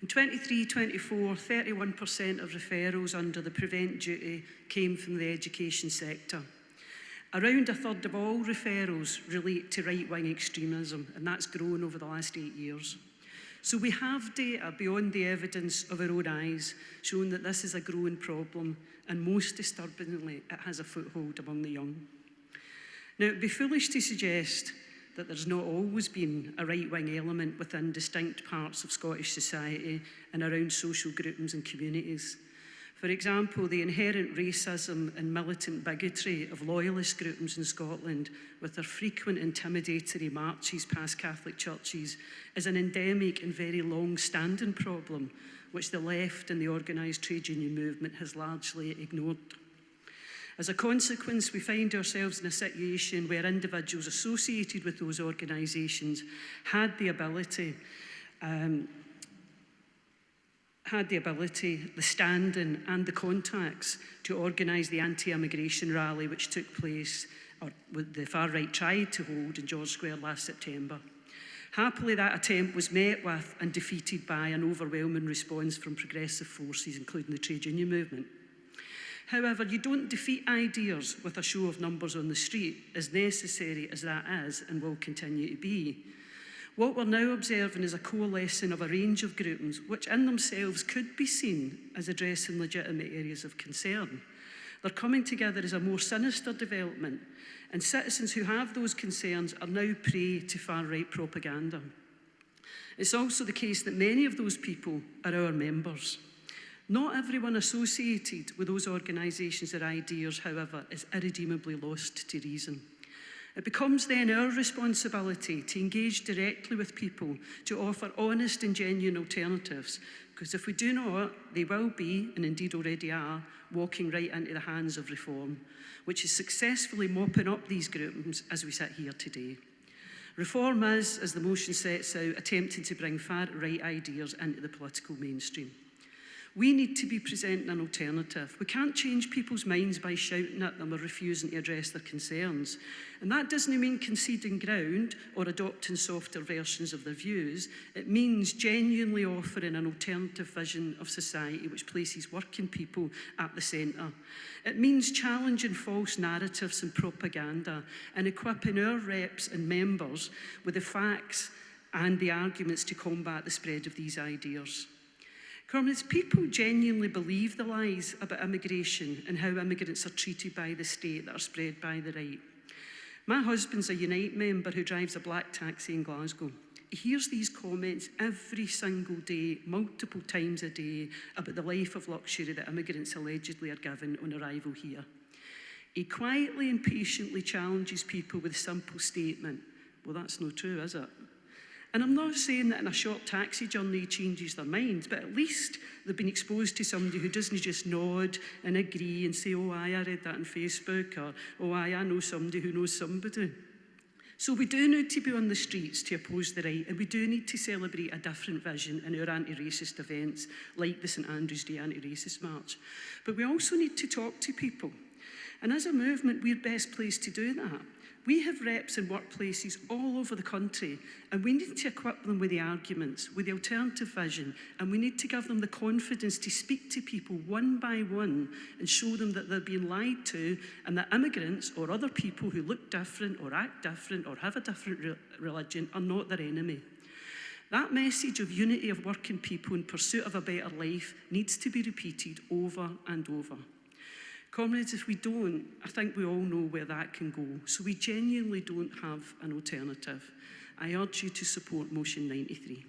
In 23-24, 31% of referrals under the prevent duty came from the education sector. Around a third of all referrals relate to right-wing extremism, and that's grown over the last 8 years. So we have data beyond the evidence of our own eyes showing that this is a growing problem, and most disturbingly, it has a foothold among the young. Now, it would be foolish to suggest that there's not always been a right-wing element within distinct parts of Scottish society and around social groupings and communities. For example, the inherent racism and militant bigotry of loyalist groupings in Scotland, with their frequent intimidatory marches past Catholic churches, is an endemic and very long-standing problem, which the left and the organised trade union movement has largely ignored. As a consequence, we find ourselves in a situation where individuals associated with those organisations had the ability, the standing and the contacts to organise the anti-immigration rally which took place, or the Far Right tried to hold in George Square last September. Happily, that attempt was met with and defeated by an overwhelming response from progressive forces, including the trade union movement. However, you don't defeat ideas with a show of numbers on the street, as necessary as that is and will continue to be. What we're now observing is a coalescing of a range of groupings which in themselves could be seen as addressing legitimate areas of concern. They're coming together as a more sinister development, and citizens who have those concerns are now prey to far-right propaganda. It's also the case that many of those people are our members. Not everyone associated with those organisations or ideas, however, is irredeemably lost to reason. It becomes then our responsibility to engage directly with people to offer honest and genuine alternatives, because if we do not, they will be, and indeed already are, walking right into the hands of reform, which is successfully mopping up these groupings as we sit here today. Reform is, as the motion sets out, attempting to bring far-right ideas into the political mainstream. We need to be presenting an alternative. We can't change people's minds by shouting at them or refusing to address their concerns. And that doesn't mean conceding ground or adopting softer versions of their views. It means genuinely offering an alternative vision of society which places working people at the centre. It means challenging false narratives and propaganda and equipping our reps and members with the facts and the arguments to combat the spread of these ideas. Comrades, people genuinely believe the lies about immigration and how immigrants are treated by the state that are spread by the right. My husband's a Unite member who drives a black taxi in Glasgow. He hears these comments every single day, multiple times a day, about the life of luxury that immigrants allegedly are given on arrival here. He quietly and patiently challenges people with a simple statement, well, that's not true, is it? And I'm not saying that in a short taxi journey changes their minds, but at least they've been exposed to somebody who doesn't just nod and agree and say, oh, I read that on Facebook, or oh, I know somebody who knows somebody. So we do need to be on the streets to oppose the right, and we do need to celebrate a different vision in our anti-racist events, like the St Andrews Day Anti-Racist March. But we also need to talk to people. And as a movement, we're best placed to do that. We have reps in workplaces all over the country, and we need to equip them with the arguments, with the alternative vision, and we need to give them the confidence to speak to people one by one and show them that they're being lied to, and that immigrants or other people who look different or act different or have a different religion are not their enemy. That message of unity of working people in pursuit of a better life needs to be repeated over and over. Comrades, if we don't, I think we all know where that can go. So we genuinely don't have an alternative. I urge you to support motion 93.